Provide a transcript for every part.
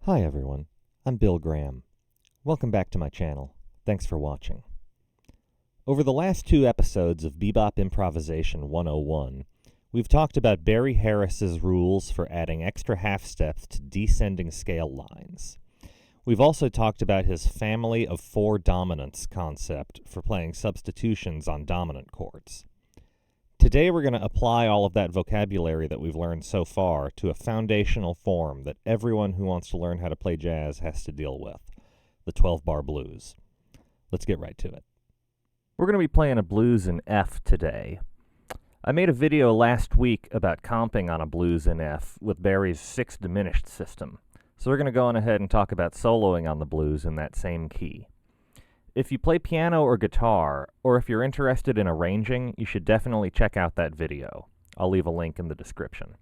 Hi everyone, I'm Bill Graham. Welcome back to my channel. Thanks for watching. Over the last two episodes of Bebop Improvisation 101, we've talked about Barry Harris's rules for adding extra half steps to descending scale lines. We've also talked about his family of four dominants concept for playing substitutions on dominant chords. Today we're going to apply all of that vocabulary that we've learned so far to a foundational form that everyone who wants to learn how to play jazz has to deal with, the 12-bar blues. Let's get right to it. We're going to be playing a blues in F today. I made a video last week about comping on a blues in F with Barry's 6 diminished system, so we're going to go on ahead and talk about soloing on the blues in that same key. If you play piano or guitar, or if you're interested in arranging, you should definitely check out that video. I'll leave a link in the description.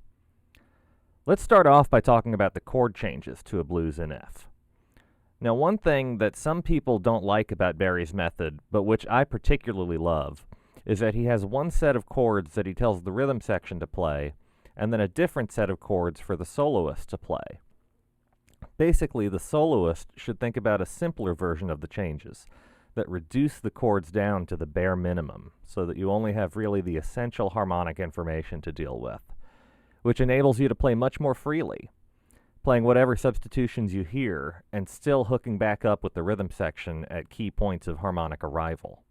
Let's start off by talking about the chord changes to a blues in F. Now, one thing that some people don't like about Barry's method, but which I particularly love, is that he has one set of chords that he tells the rhythm section to play, and then a different set of chords for the soloist to play. Basically, the soloist should think about a simpler version of the changes that reduce the chords down to the bare minimum so that you only have really the essential harmonic information to deal with, which enables you to play much more freely, playing whatever substitutions you hear and still hooking back up with the rhythm section at key points of harmonic arrival.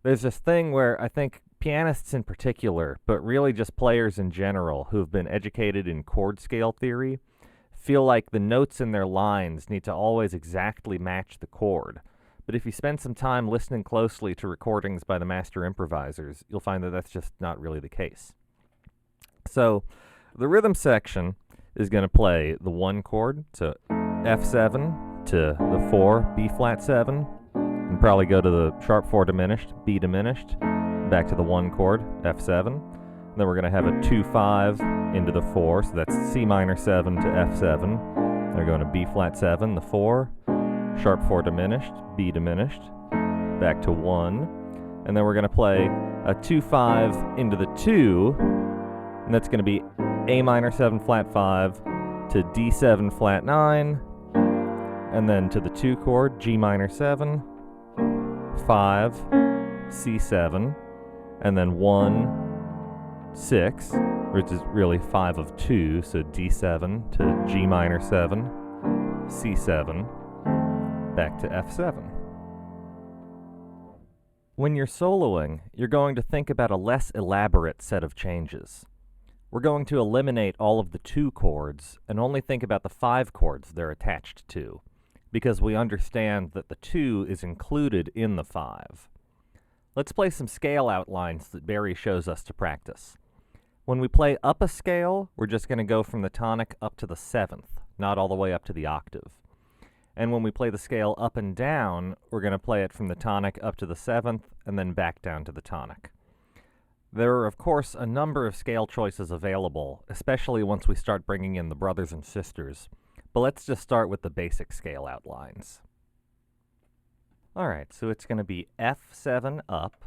There's this thing where I think pianists in particular, but really just players in general who've been educated in Chord-Scale-Theory, feel like the notes in their lines need to always exactly match the chord. But if you spend some time listening closely to recordings by the master improvisers, you'll find that that's just not really the case. So the rhythm section is going to play the 1 chord, so F7 to the 4, B flat 7, and probably go to the sharp 4 diminished, B diminished, back to the 1 chord, F7. Then we're going to have a 2-5 into the 4, so that's C minor 7 to F7. They're going to B flat 7, the 4, sharp 4 diminished, B diminished, back to 1. And then we're going to play a 2-5 into the 2, and that's going to be A minor 7 flat 5 to D7 flat 9, and then to the 2 chord, G minor 7, 5, C7, and then 1, 6, which is really 5 of 2, so D7 to G minor 7, C7, back to F7. When you're soloing, you're going to think about a less elaborate set of changes. We're going to eliminate all of the 2 chords and only think about the 5 chords they're attached to, because we understand that the 2 is included in the 5. Let's play some scale outlines that Barry shows us to practice. When we play up a scale, we're just going to go from the tonic up to the 7th, not all the way up to the octave. And when we play the scale up and down, we're going to play it from the tonic up to the 7th and then back down to the tonic. There are, of course, a number of scale choices available, especially once we start bringing in the brothers and sisters. But let's just start with the basic scale outlines. Alright, so it's going to be F7 up,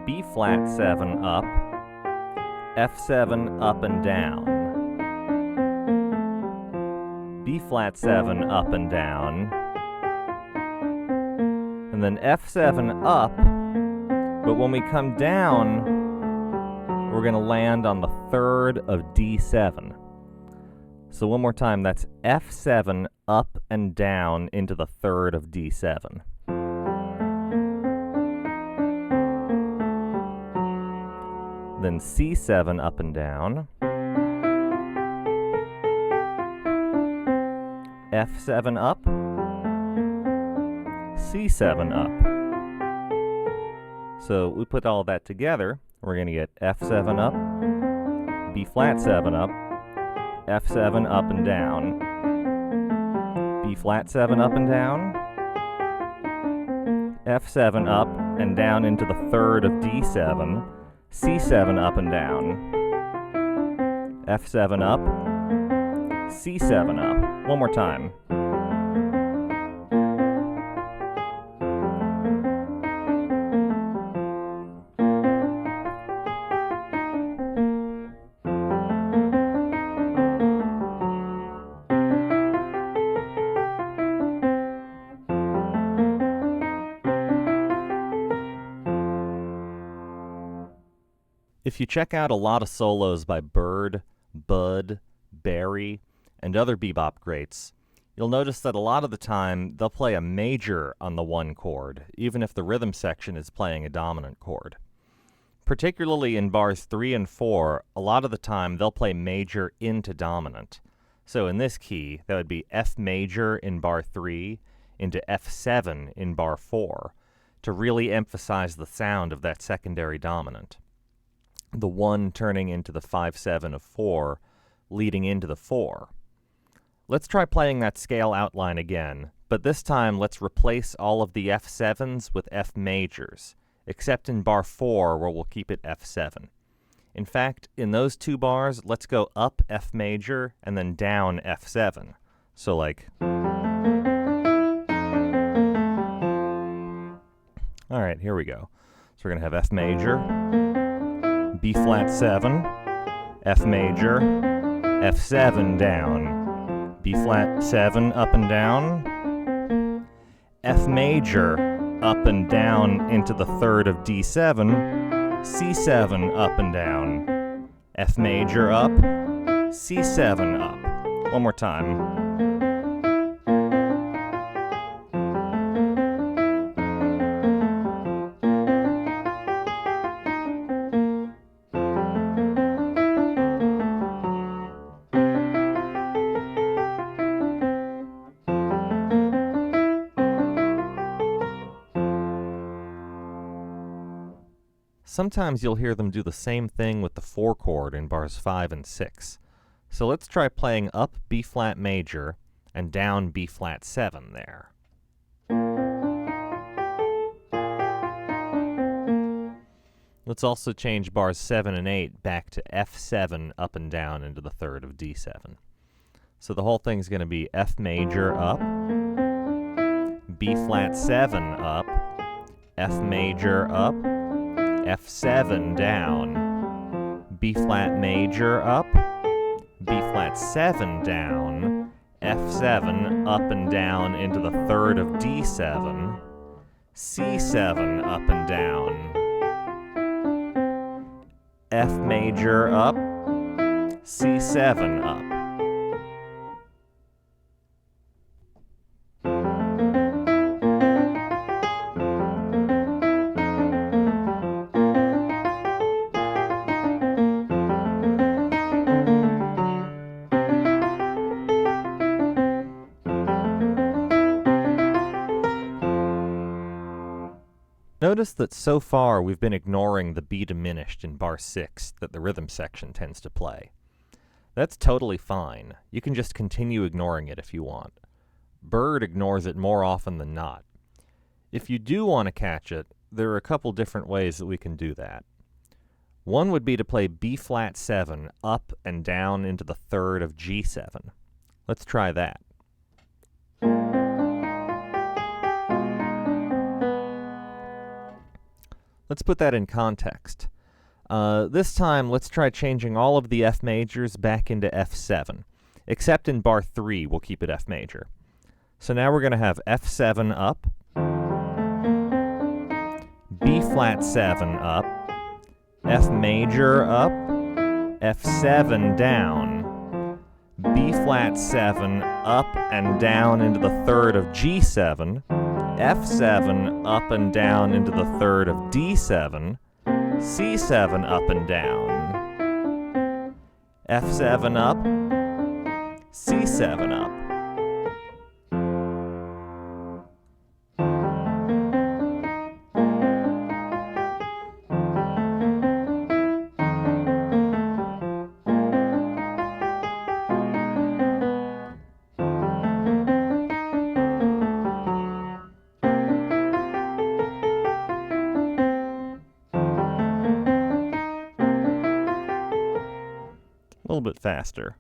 B flat 7 up, F7 up and down, B flat 7 up and down, and then F7 up, but when we come down, we're going to land on the 3rd of D7. So one more time, that's F7 up and down into the 3rd of D7. Then C7 up and down, F7 up, C7 up. So we put all that together, we're going to get F7 up, B flat 7 up, F7 up and down, B flat 7 up and down, F7 up and down into the 3rd of D7, C7 up and down, F7 up, C7 up. One more time. If you check out a lot of solos by Bird, Bud, Barry, and other bebop greats, you'll notice that a lot of the time they'll play a major on the one chord, even if the rhythm section is playing a dominant chord. Particularly in bars 3 and 4, a lot of the time they'll play major into dominant. So in this key, that would be F major in bar 3 into F7 in bar 4 to really emphasize the sound of that secondary dominant. The 1 turning into the 5-7 of 4, leading into the 4. Let's try playing that scale outline again, but this time let's replace all of the F7s with F majors, except in bar 4 where we'll keep it F7. In fact, in those two bars, let's go up F major and then down F7. So like... Alright, here we go. So we're going to have F major, B flat 7, F major, F7 down, B flat 7 up and down, F major up and down into the 3rd of D7, C7 up and down, F major up, C7 up. One more time. Sometimes you'll hear them do the same thing with the 4 chord in bars 5 and 6. So let's try playing up B flat major and down B flat 7 there. Let's also change bars 7 and 8 back to F7 up and down into the 3rd of D7. So the whole thing's going to be F major up, B flat 7 up, F major up, F7 down, B flat major up, B flat 7 down, F7 up and down into the 3rd of D7, C7 up and down, F major up, C7 up. Notice that so far we've been ignoring the B diminished in bar 6 that the rhythm section tends to play. That's totally fine. You can just continue ignoring it if you want. Bird ignores it more often than not. If you do want to catch it, there are a couple different ways that we can do that. One would be to play B flat 7 up and down into the 3rd of G7. Let's try that. Let's put that in context. This time, let's try changing all of the F majors back into F7. Except in bar 3, we'll keep it F major. So now we're going to have F7 up, B flat 7 up, F major up, F7 down, B flat 7 up and down into the 3rd of G7, F7 up and down into the 3rd of D7, C7 up and down, F7 up, C7 up. A little bit faster.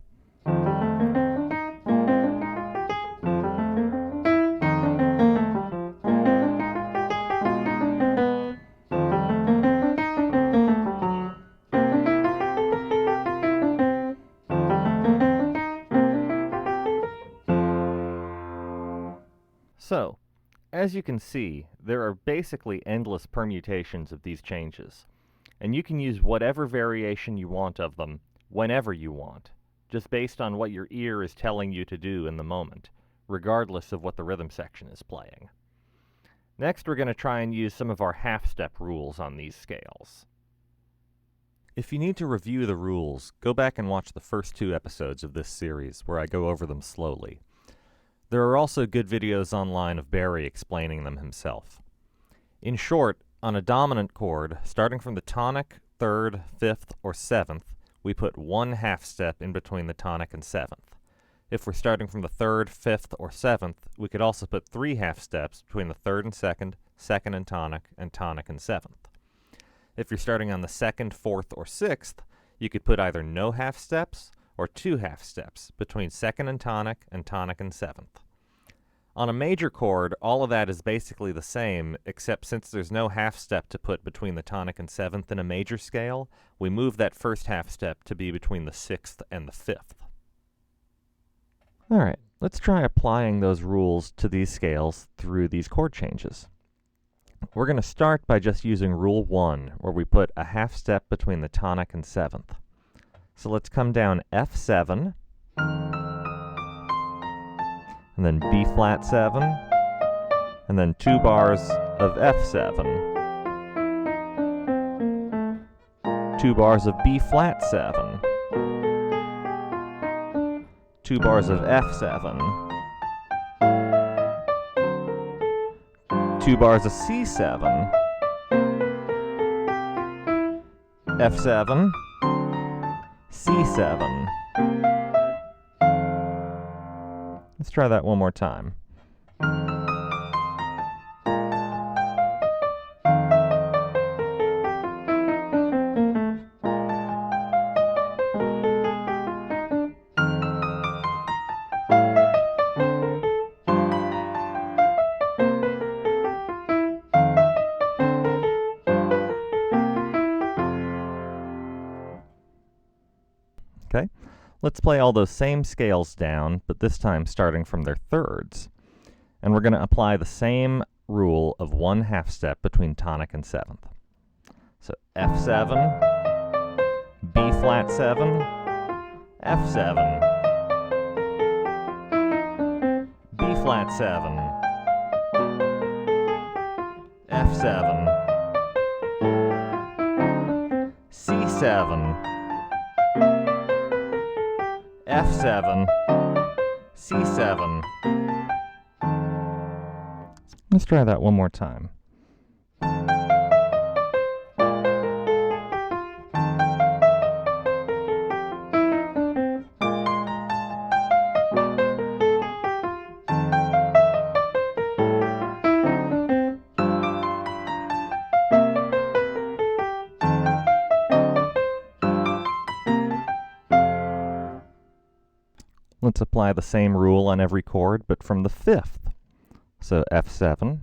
So, as you can see, there are basically endless permutations of these changes. and you can use whatever variation you want of them whenever you want, just based on what your ear is telling you to do in the moment, regardless of what the rhythm section is playing. Next, we're going to try and use some of our half-step rules on these scales. If you need to review the rules, go back and watch the first 2 episodes of this series, where I go over them slowly. There are also good videos online of Barry explaining them himself. In short, on a dominant chord, starting from the tonic, 3rd, 5th, or 7th, we put 1 half step in between the tonic and 7th. If we're starting from the 3rd, 5th, or 7th, we could also put 3 half steps between the 3rd and 2nd, 2nd and tonic and 7th. If you're starting on the 2nd, 4th, or 6th, you could put either no half steps or 2 half steps between 2nd and 7th. On a major chord, all of that is basically the same, except since there's no half step to put between the tonic and 7th in a major scale, we move that first half step to be between the 6th and the 5th. Alright, let's try applying those rules to these scales through these chord changes. We're going to start by just using Rule 1, where we put a half step between the tonic and 7th. So let's come down F7, and then B flat 7, and then 2 bars of F7, 2 bars of B flat 7, 2 bars of F7, 2 bars of C7, F7, C7. Let's try that one more time. Okay, let's play all those same scales down, but this time starting from their thirds. And we're going to apply the same rule of 1 half step between tonic and 7th. So F7, B flat 7, F7, B flat 7, F7, C7, F7, C7. Let's try that one more time. Let's apply the same rule on every chord, but from the 5th. So F7,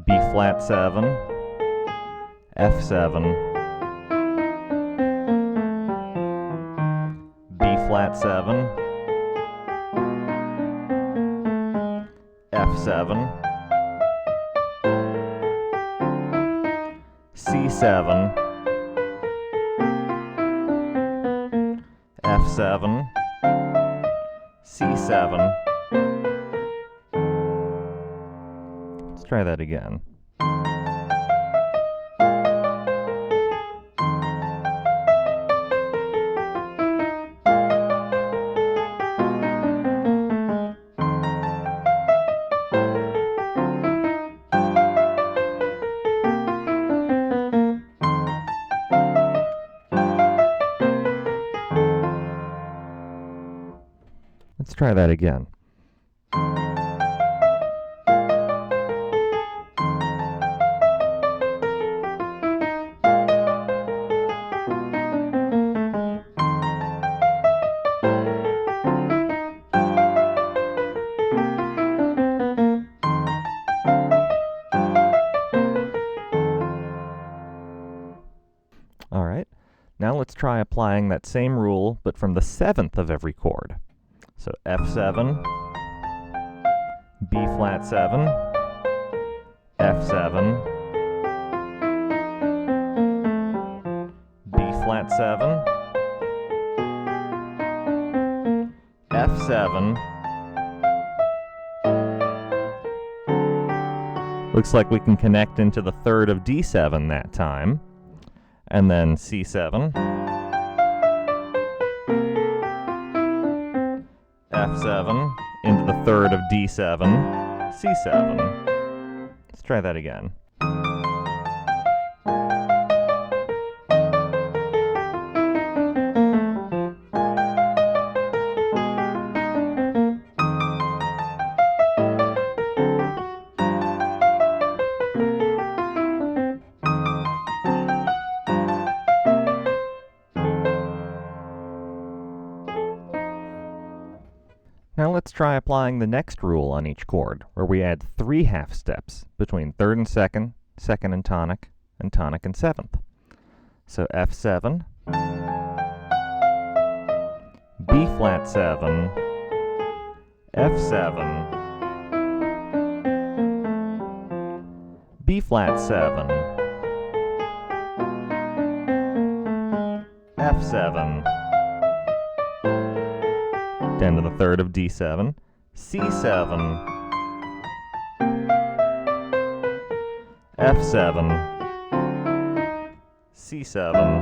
B flat 7, F7, B flat 7, F7, C7, F7, C7. Let's try that again. Let's try that again. All right, now let's try applying that same rule, but from the 7th of every chord. So F7, B flat 7, F7, flat 7, F7. Looks like we can connect into the third of D7 that time. And then C7, F7, into the third of D7, C7. Let's try that again. Now let's try applying the next rule on each chord, where we add 3 half steps between third and second, second and tonic and seventh. So F7, B flat 7, F7, B flat 7, F7, down to the third of D7, C7, F7, C7.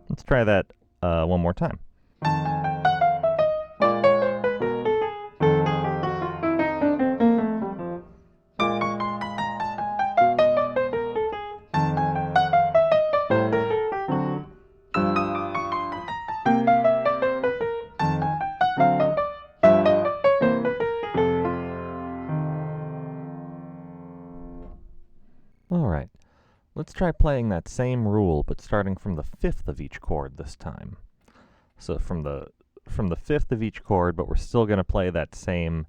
Let's try that one more time. Alright, let's try playing that same rule, but starting from the 5th of each chord this time. So from the 5th of each chord, but we're still going to play that same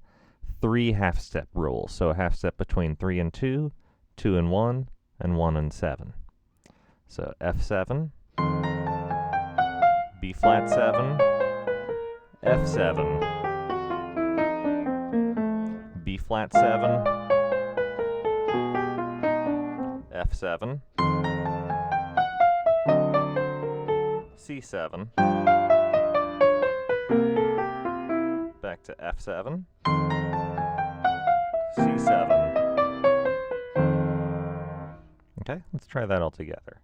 3 half-step rule. So a half step between 3 and 2, 2 and 1, and 1 and 7. So F7, B flat 7, F7, B flat 7, F7, C7, back to F7, C7. Okay, let's try that all together.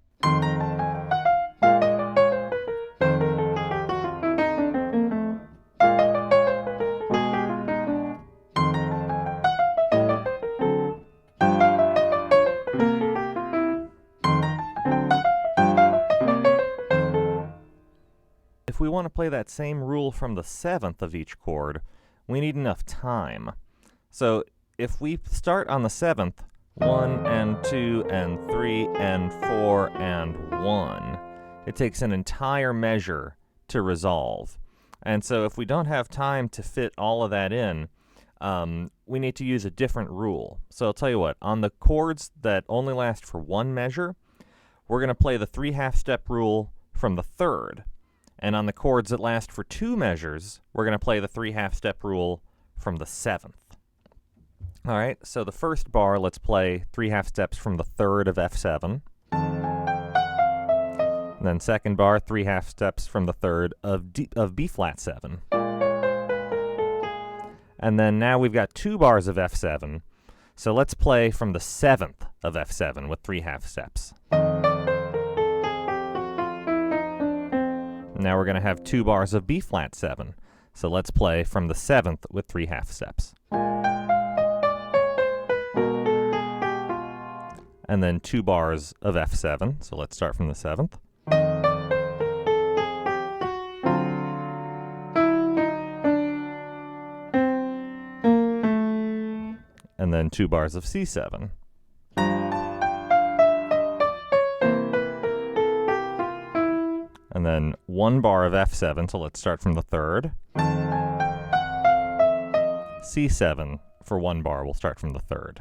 If we want to play that same rule from the 7th of each chord, we need enough time. So if we start on the 7th, 1 and 2 and 3 and 4 and 1, it takes an entire measure to resolve. And so if we don't have time to fit all of that in, we need to use a different rule. So I'll tell you what, on the chords that only last for one measure, we're going to play the 3 half-step rule from the 3rd. And on the chords that last for 2 measures, we're going to play the 3 half-step rule from the 7th. All right, so the first bar, let's play 3 half-steps from the 3rd of F7. And then second bar, 3 half-steps from the 3rd of B flat 7. And then now we've got 2 bars of F7. So let's play from the 7th of F7 with 3 half-steps. Now we're going to have 2 bars of B flat 7. So let's play from the 7th with 3 half-steps. And then 2 bars of F7. So let's start from the 7th. And then 2 bars of C7. And then 1 bar of F7, so let's start from the 3rd. C7 for 1 bar, we'll start from the 3rd.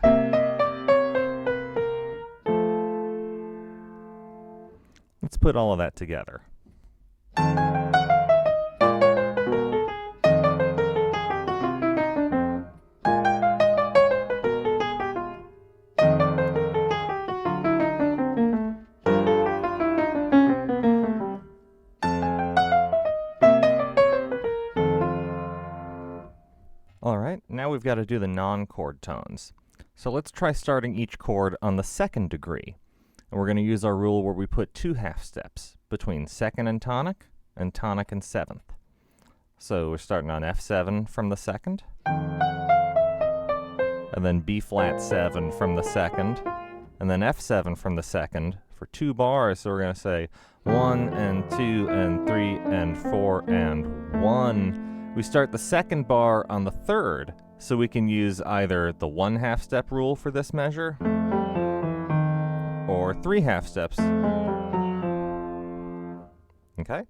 Let's put all of that together. we've got to do the non-chord tones. So let's try starting each chord on the second degree. And we're going to use our rule where we put 2 half steps between second and tonic and seventh. So we're starting on F7 from the second, and then B flat 7 from the second, and then F7 from the second for 2 bars. So we're going to say 1 and 2 and 3 and 4 and 1. We start the second bar on the third, so we can use either the 1 half step rule for this measure or 3 half steps. Okay?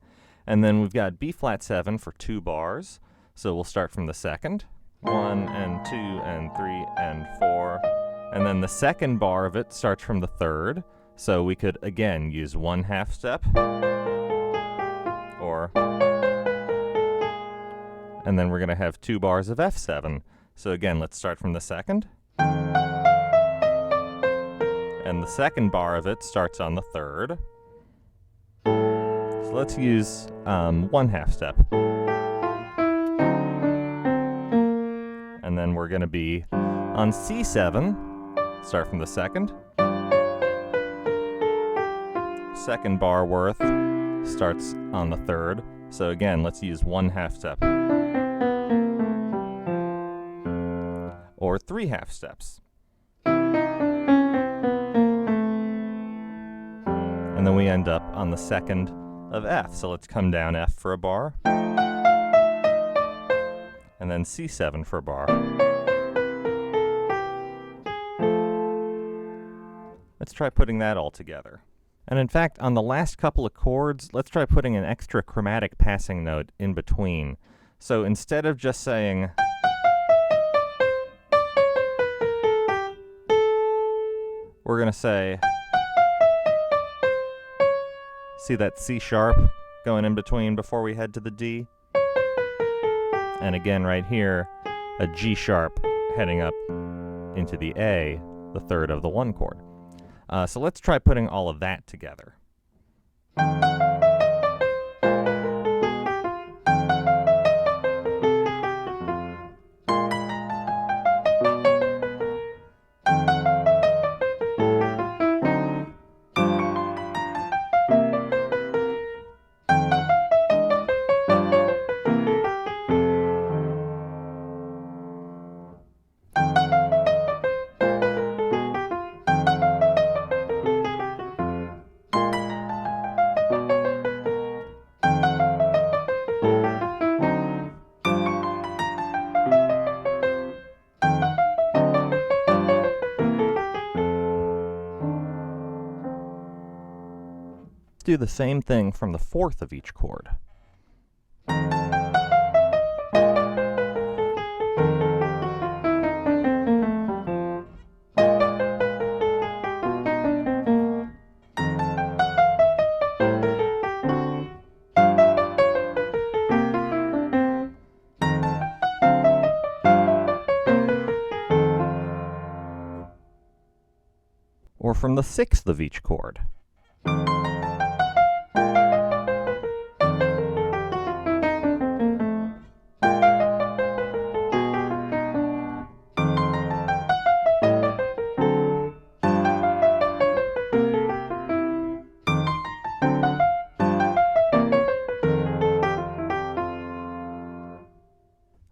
And then we've got B flat 7 for 2 bars. So we'll start from the second. 1 and 2 and 3 and 4. And then the second bar of it starts from the third. So we could again use 1 half step. And then we're going to have 2 bars of F7. So again, let's start from the second. And the second bar of it starts on the third. So let's use 1 half step. And then we're going to be on C7, start from the second. Second bar worth starts on the third. So again, let's use 1 half step. Or 3 half steps. And then we end up on the second of F. So let's come down F for a bar. And then C7 for a bar. Let's try putting that all together. And in fact, on the last couple of chords, let's try putting an extra chromatic passing note in between. So instead of just saying, we're going to say, see that C sharp going in between before we head to the D? And again right here, a G sharp heading up into the A, the third of the 1 chord. So let's try putting all of that together. Do the same thing from the 4th of each chord. Or from the 6th of each chord.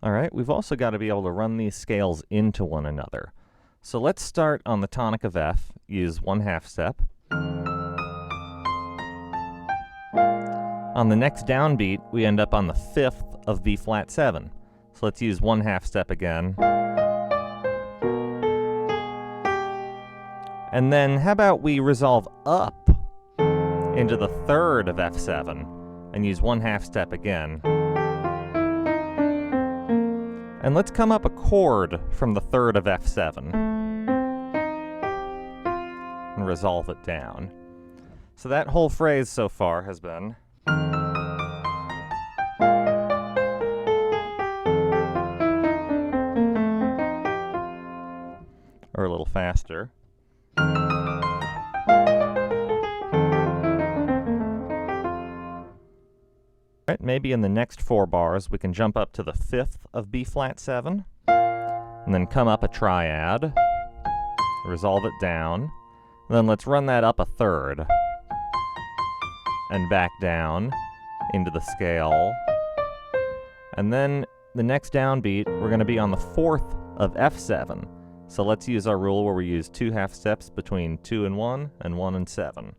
Alright, we've also got to be able to run these scales into one another. So let's start on the tonic of F, use 1 half step. On the next downbeat, we end up on the 5th of B flat 7. So let's use 1 half step again. And then how about we resolve up into the 3rd of F7 and use 1 half step again. And let's come up a chord from the 3rd of F7 and resolve it down. So that whole phrase so far has been or a little faster. Right, maybe in the next 4 bars we can jump up to the 5th of B flat 7. and then come up a triad, resolve it down, and then let's run that up a third, and back down into the scale. And then the next downbeat, we're going to be on the fourth of F7. So let's use our rule where we use 2 half steps between 2 and 1 and 1 and 7.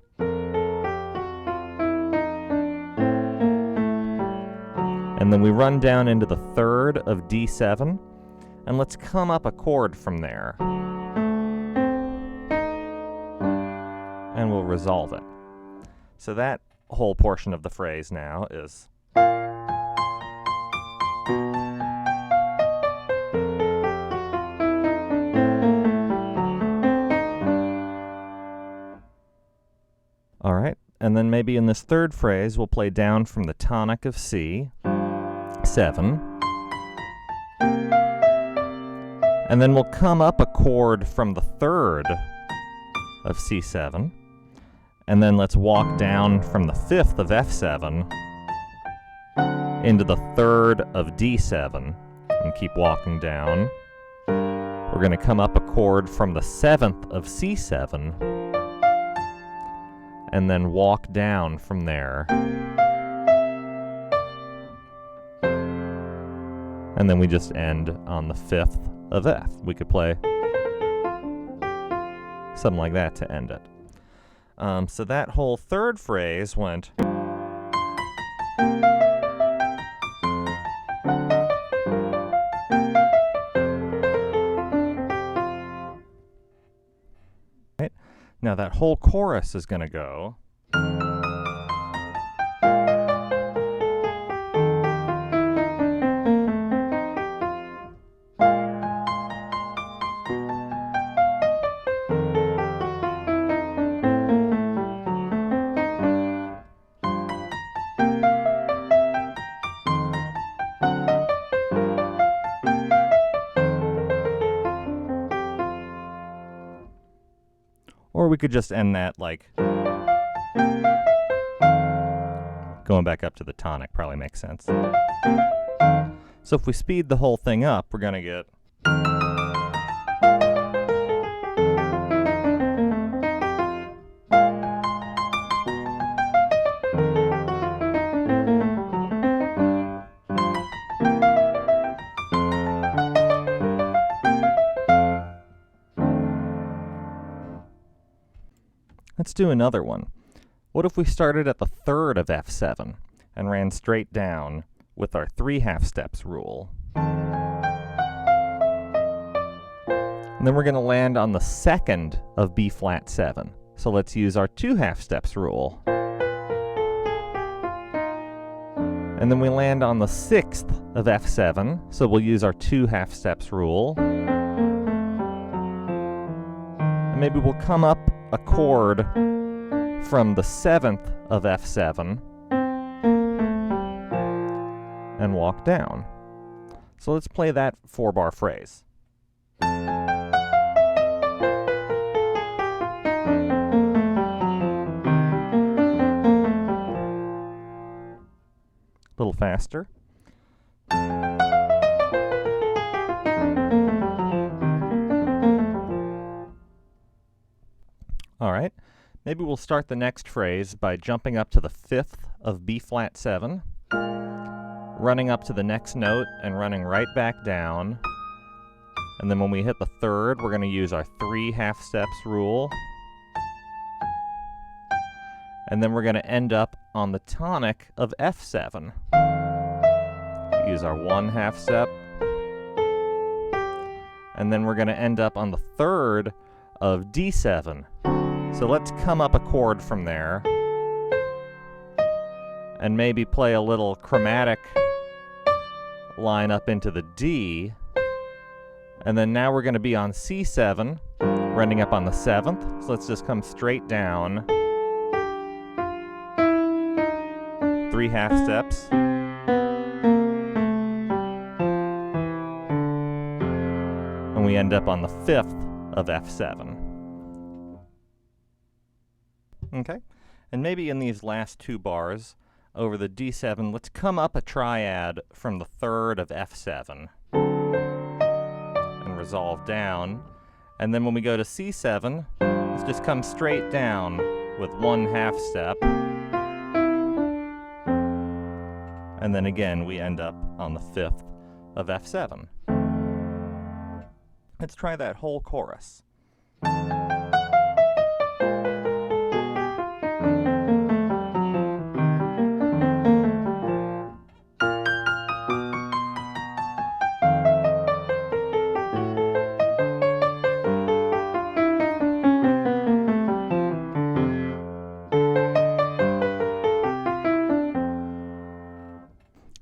And then we run down into the third of D7, and let's come up a chord from there. And we'll resolve it. So that whole portion of the phrase now is. All right, and then maybe in this third phrase, we'll play down from the tonic of C, 7. And then we'll come up a chord from the third of C7. And then let's walk down from the fifth of F7 into the third of D7 and keep walking down. We're going to come up a chord from the seventh of C7 and then walk down from there. And then we just end on the fifth of F. We could play something like that to end it. So that whole third phrase went. Right. Now that whole chorus is going to go. Or we could just end that like going back up to the tonic, probably makes sense. So if we speed the whole thing up, we're going to get. Let's do another one. What if we started at the third of F7 and ran straight down with our 3 half steps rule? And then we're going to land on the second of B flat 7. So let's use our 2 half steps rule. And then we land on the 6th of F7, so we'll use our 2 half steps rule. And maybe we'll come up a chord from the 7th of F7 and walk down. So let's play that 4-bar phrase. A little faster. All right, maybe we'll start the next phrase by jumping up to the 5th of B flat 7, running up to the next note and running right back down. And then when we hit the 3rd, we're going to use our 3 half steps rule. And then we're going to end up on the tonic of F7. Use our 1 half step. And then we're going to end up on the 3rd of D7. So let's come up a chord from there and maybe play a little chromatic line up into the D. And then now we're going to be on C7, running up on the 7th. So let's just come straight down. 3 half steps. And we end up on the 5th of F7. Okay, and maybe in these last 2 bars over the D7, let's come up a triad from the 3rd of F7 and resolve down. And then when we go to C7, let's just come straight down with 1/2 step. And then again, we end up on the 5th of F7. Let's try that whole chorus.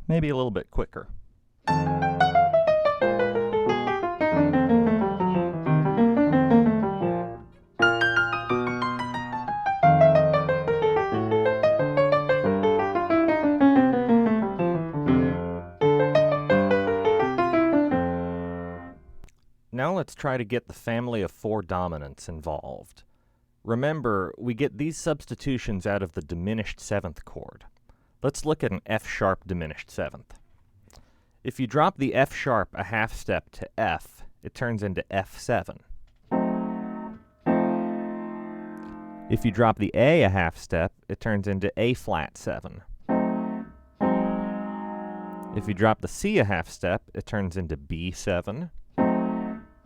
Maybe a little bit quicker. Now let's try to get the family of 4 dominants involved. Remember, we get these substitutions out of the diminished 7th chord. Let's look at an F-sharp diminished 7th. If you drop the F-sharp a 1/2 step to F, it turns into F7. If you drop the A a 1/2 step, it turns into A-flat 7. If you drop the C a 1/2 step, it turns into B7.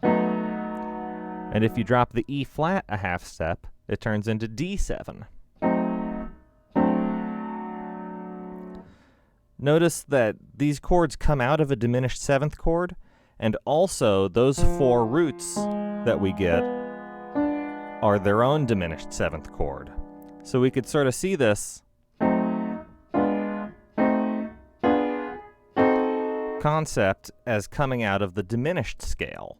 And if you drop the E-flat a 1/2 step, it turns into D7. Notice that these chords come out of a diminished 7th chord, and also those 4 roots that we get are their own diminished 7th chord. So we could sort of see this concept as coming out of the diminished scale.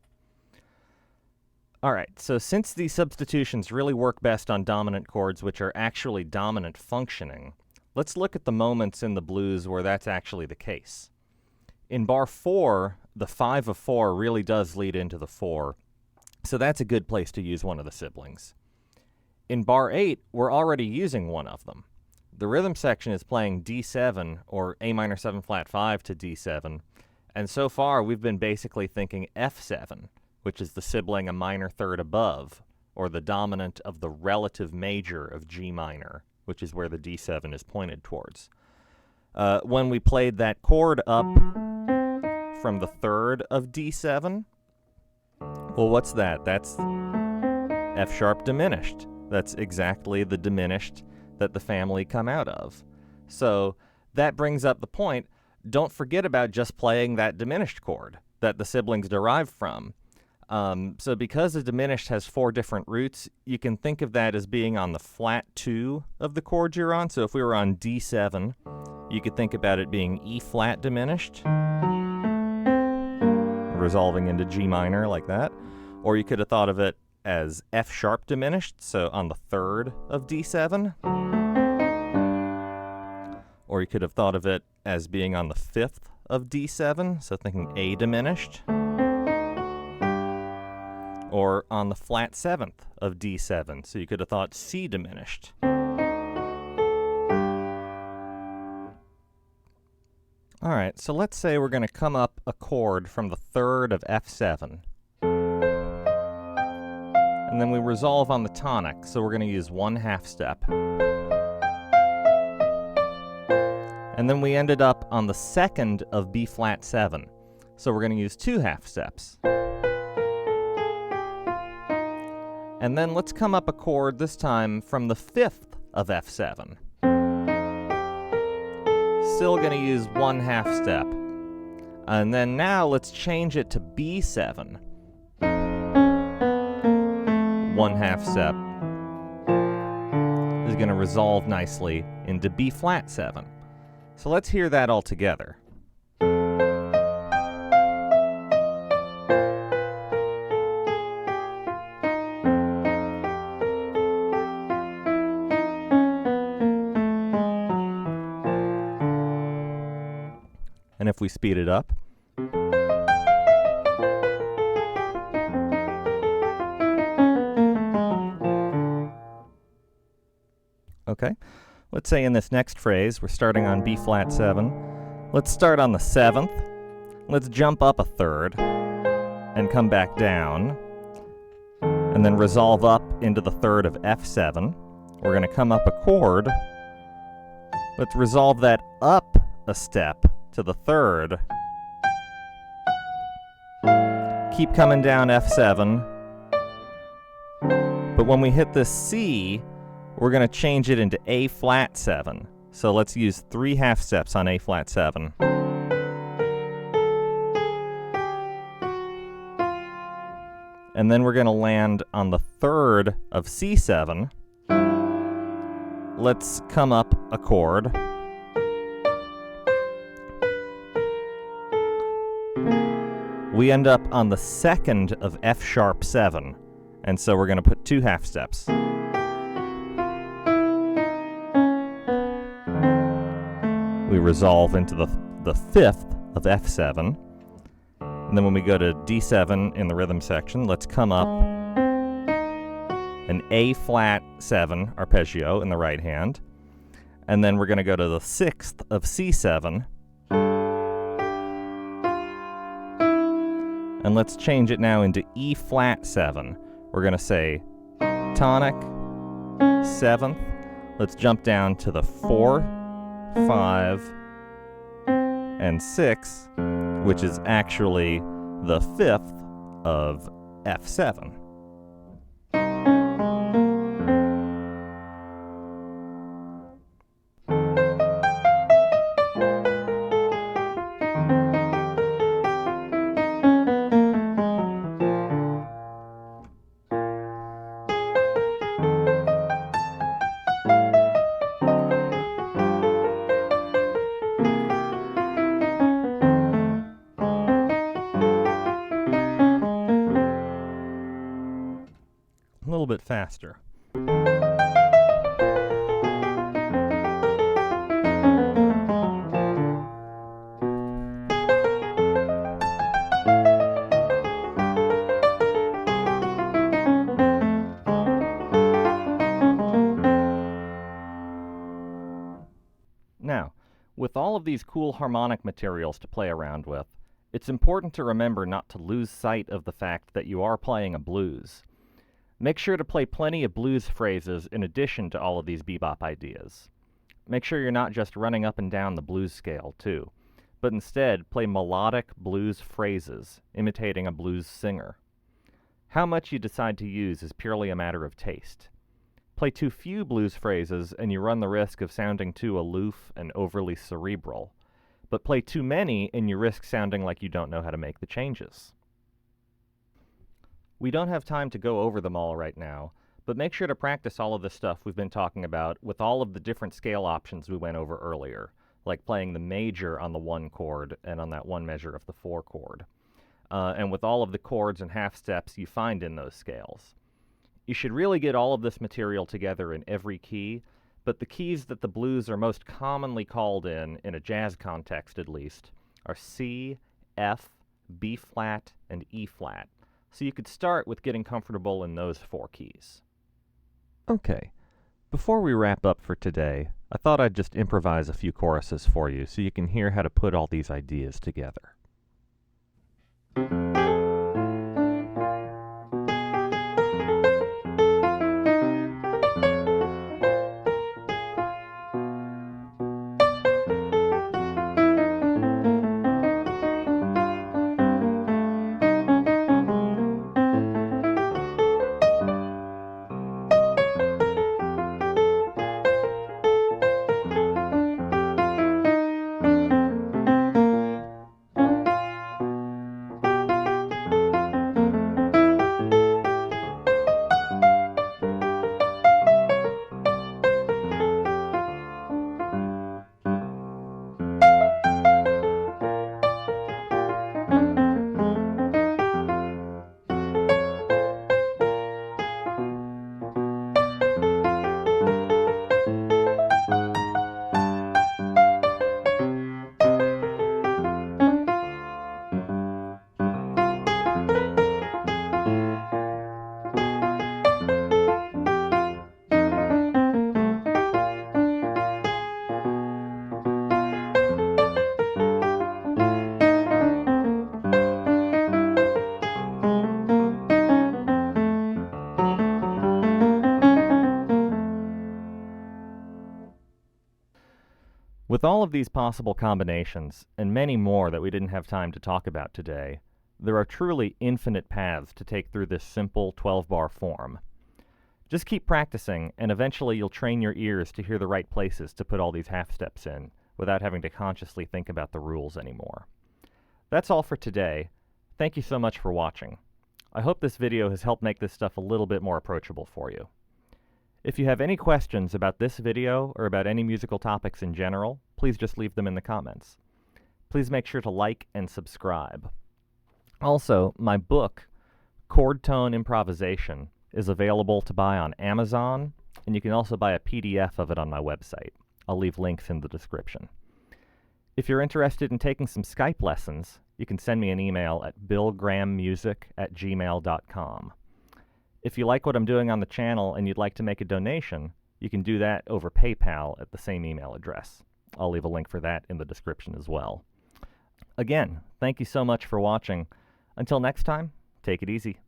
Alright, so since these substitutions really work best on dominant chords which are actually dominant functioning, let's look at the moments in the blues where that's actually the case. In bar 4, the 5 of 4 really does lead into the 4, so that's a good place to use one of the siblings. In bar 8, we're already using one of them. The rhythm section is playing D7, or A minor 7 flat 5 to D7, and so far we've been basically thinking F7, which is the sibling a minor third above, or the dominant of the relative major of G minor, which is where the D7 is pointed towards. When we played that chord up from the 3rd of D7, well, what's that? That's F-sharp diminished. That's exactly the diminished that the family come out of. So that brings up the point, don't forget about just playing that diminished chord that the siblings derive from. So because the diminished has 4 different roots, you can think of that as being on the flat 2 of the chord you're on. So if we were on D7, you could think about it being E-flat diminished, resolving into G minor like that. Or you could have thought of it as F-sharp diminished, so on the 3rd of D7. Or you could have thought of it as being on the 5th of D7, so thinking A diminished. Or on the flat 7th of D7, so you could have thought C diminished. Alright, so let's say we're going to come up a chord from the 3rd of F7. And then we resolve on the tonic, so we're going to use 1/2 step. And then we ended up on the 2nd of B flat 7, so we're going to use 2/2 steps. And then let's come up a chord this time from the 5th of F7. Still going to use 1/2 step. And then now let's change it to B7. 1/2 step is going to resolve nicely into B flat 7. So let's hear that all together. And if we speed it up, okay, let's say in this next phrase, we're starting on B flat 7. Let's start on the 7th. Let's jump up a 3rd. and come back down, and then resolve up into the third of F7. We're going to come up a chord. Let's resolve that up a step to the third. Keep coming down F7. But when we hit this C, we're going to change it into A flat 7. So let's use 3 half steps on A flat 7. And then we're going to land on the third of C7. Let's come up a chord. We end up on the second of F sharp 7. And so we're going to put 2 half steps. We resolve into the fifth of F7. And then when we go to D7 in the rhythm section, let's come up an A flat 7 arpeggio in the right hand. And then we're going to go to the sixth of C7. And let's change it now into E flat 7. We're going to say tonic, 7th. Let's jump down to the 4, 5, and 6, which is actually the 5th of F7. A little bit faster. Now, with all of these cool harmonic materials to play around with, it's important to remember not to lose sight of the fact that you are playing a blues. Make sure to play plenty of blues phrases in addition to all of these bebop ideas. Make sure you're not just running up and down the blues scale, too, but instead play melodic blues phrases, imitating a blues singer. How much you decide to use is purely a matter of taste. Play too few blues phrases and you run the risk of sounding too aloof and overly cerebral, but play too many and you risk sounding like you don't know how to make the changes. We don't have time to go over them all right now, but make sure to practice all of the stuff we've been talking about with all of the different scale options we went over earlier, like playing the major on the 1 chord and on that 1 measure of the 4 chord, and with all of the chords and half steps you find in those scales. You should really get all of this material together in every key, but the keys that the blues are most commonly called in a jazz context at least, are C, F, B flat, and E flat. So you could start with getting comfortable in those 4 keys. Okay, before we wrap up for today, I thought I'd just improvise a few choruses for you so you can hear how to put all these ideas together. With all of these possible combinations, and many more that we didn't have time to talk about today, there are truly infinite paths to take through this simple 12-bar form. Just keep practicing, and eventually you'll train your ears to hear the right places to put all these half steps in, without having to consciously think about the rules anymore. That's all for today. Thank you so much for watching. I hope this video has helped make this stuff a little bit more approachable for you. If you have any questions about this video or about any musical topics in general, please just leave them in the comments. Please make sure to like and subscribe. Also, my book, Chord Tone Improvisation, is available to buy on Amazon, and you can also buy a PDF of it on my website. I'll leave links in the description. If you're interested in taking some Skype lessons, you can send me an email at billgrahammusic@gmail.com. If you like what I'm doing on the channel and you'd like to make a donation, you can do that over PayPal at the same email address. I'll leave a link for that in the description as well. Again, thank you so much for watching. Until next time, take it easy.